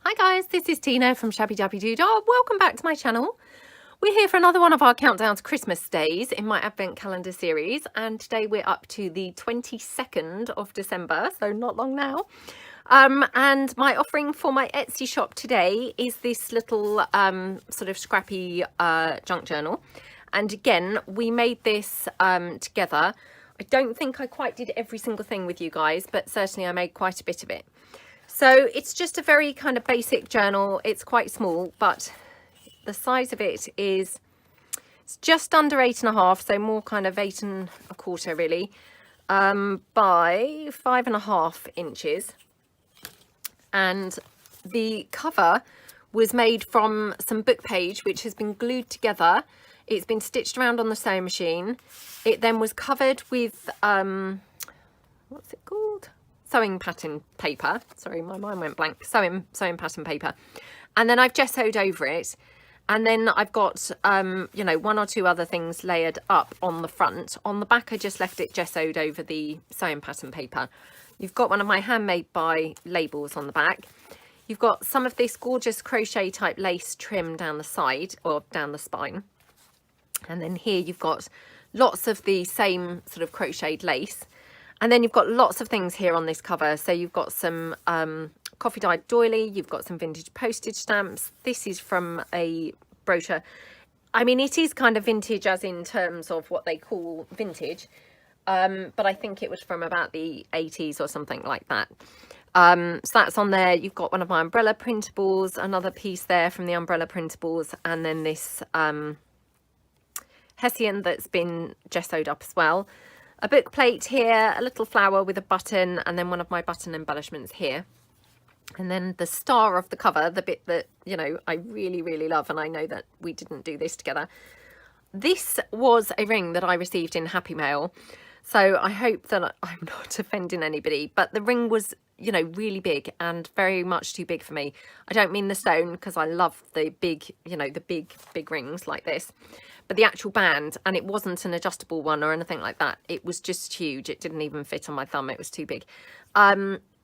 Hi guys, this is Tina from Shabbydabbydoodah. Welcome back to my channel. We're here for another one of our countdown to Christmas days in my advent calendar series, and today we're up to the 22nd of December, so not long now. And my offering for my Etsy shop today is this little sort of scrappy junk journal. And again, we made this together. I don't think I quite did every single thing with you guys, but certainly I made quite a bit of it. So it's just a very kind of basic journal. It's quite small, but the size of it is, it's just under 8.5, so more kind of 8.25 really, by 5.5 inches. And the cover was made from some book page, which has been glued together. It's been stitched around on the sewing machine. It then was covered with, what's it called? Sewing pattern paper. Sorry, my mind went blank. Sewing pattern paper. And then I've gessoed over it. And then I've got, you know, one or two other things layered up on the front. On the back, I just left it gessoed over the sewing pattern paper. You've got one of my Handmade by labels on the back. You've got some of this gorgeous crochet type lace trim down the side or down the spine. And then here you've got lots of the same sort of crocheted lace. And then you've got lots of things here on this cover. So you've got some coffee dyed doily, you've got some vintage postage stamps. This is from a brochure. I mean, it is kind of vintage as in terms of what they call vintage. But I think it was from about the 80s or something like that. So that's on there. You've got one of my umbrella printables, another piece there from the umbrella printables, and then this Hessian that's been gessoed up as well. A book plate here, a little flower with a button, and then one of my button embellishments here. And then the star of the cover, the bit that, you know, I really, really love, and I know that we didn't do this together. This was a ring that I received in Happy Mail. So I hope that I'm not offending anybody, but the ring was, you know, really big and very much too big for me. I don't mean the stone, because I love the big, you know, the big rings like this, but the actual band. And it wasn't an adjustable one or anything like that. It was just huge. It didn't even fit on my thumb. It was too big.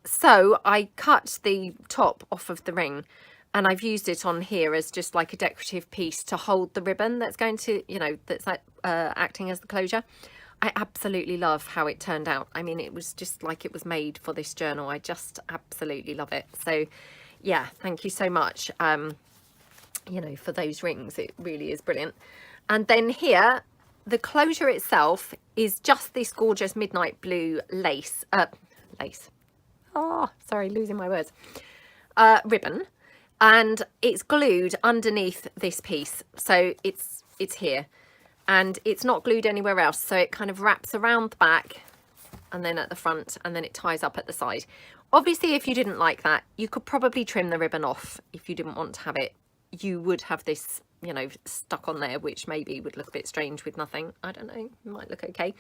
So I cut the top off of the ring, and I've used it on here as just like a decorative piece to hold the ribbon that's going to, you know, that's like acting as the closure. I absolutely love how it turned out. I mean, it was just like it was made for this journal. I just absolutely love it. So yeah, thank you so much, you know, for those rings. It really is brilliant. And then here, the closure itself is just this gorgeous midnight blue lace, oh, sorry, losing my words, ribbon. And it's glued underneath this piece. So it's here. And it's not glued anywhere else, so it kind of wraps around the back and then at the front, and then it ties up at the side. Obviously, if you didn't like that, you could probably trim the ribbon off. If you didn't want to have it, you would have this, you know, stuck on there, which maybe would look a bit strange with nothing. I don't know, it might look okay.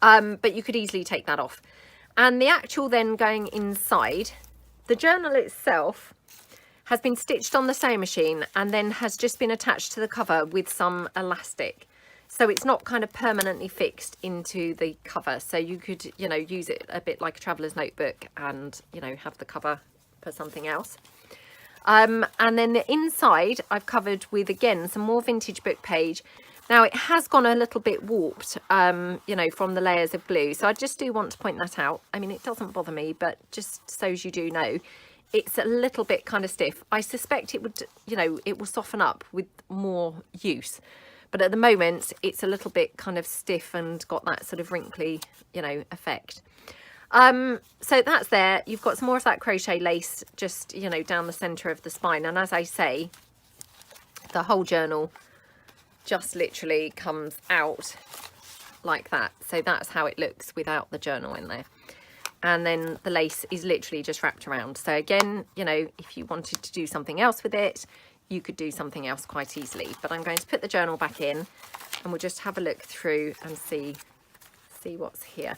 But you could easily take that off. And the actual then going inside, the journal itself has been stitched on the sewing machine and then has just been attached to the cover with some elastic. So it's not kind of permanently fixed into the cover. So you could, you know, use it a bit like a traveler's notebook and, you know, have the cover for something else. And then the inside I've covered with, again, some more vintage book page. Now it has gone a little bit warped, you know, from the layers of glue. So I just do want to point that out. I mean, it doesn't bother me, but just so as you do know, it's a little bit kind of stiff. I suspect it would, you know, it will soften up with more use. But at the moment, it's a little bit kind of stiff and got that sort of wrinkly, you know, effect. So that's there. You've got some more of that crochet lace just, you know, down the centre of the spine. And as I say, the whole journal just literally comes out like that. So that's how it looks without the journal in there. And then the lace is literally just wrapped around. So again, you know, if you wanted to do something else with it, you could do something else quite easily. But I'm going to put the journal back in and we'll just have a look through and see what's here.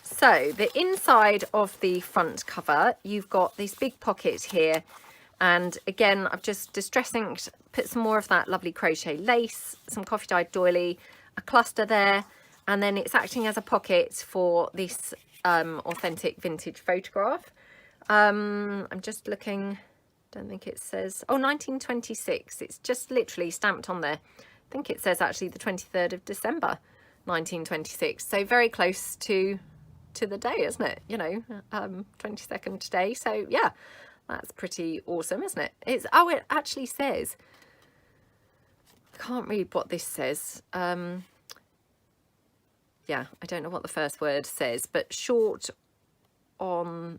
So the inside of the front cover, you've got this big pocket here. And again, I've just distress inked, put some more of that lovely crochet lace, some coffee dyed doily, a cluster there. And then it's acting as a pocket for this authentic vintage photograph. I'm just looking. Don't think it says, oh, 1926. It's just literally stamped on there. I think it says actually the 23rd of December, 1926. So very close to the day, isn't it? You know, 22nd today. So yeah, that's pretty awesome, isn't it? It's, oh, it actually says, I can't read what this says. Yeah, I don't know what the first word says, but short on,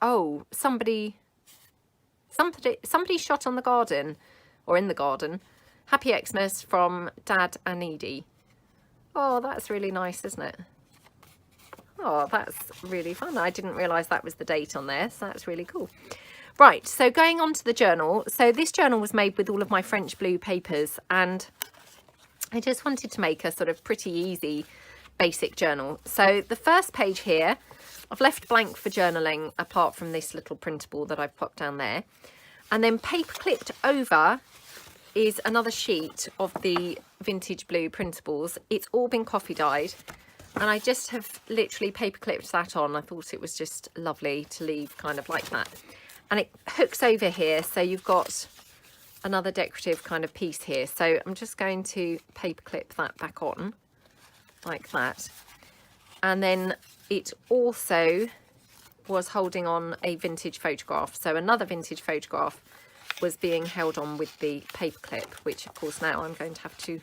oh, somebody shot on the garden, or in the garden. Happy Xmas from Dad and Edie. Oh, that's really nice, isn't it? Oh, that's really fun. I didn't realise that was the date on there, so that's really cool. Right, so going on to the journal. So this journal was made with all of my French blue papers, and I just wanted to make a sort of pretty easy basic journal. So the first page here, I've left blank for journaling apart from this little printable that I've popped down there. And then paper clipped over is another sheet of the vintage blue printables. It's all been coffee dyed, and I just have literally paper clipped that on. I thought it was just lovely to leave kind of like that. And it hooks over here, so you've got another decorative kind of piece here. So I'm just going to paper clip that back on like that. And then it also was holding on a vintage photograph. So another vintage photograph was being held on with the paper clip, which of course now I'm going to have to,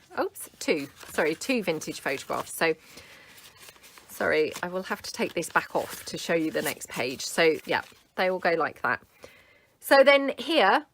two vintage photographs. So sorry, I will have to take this back off to show you the next page. So yeah, they all go like that. So then here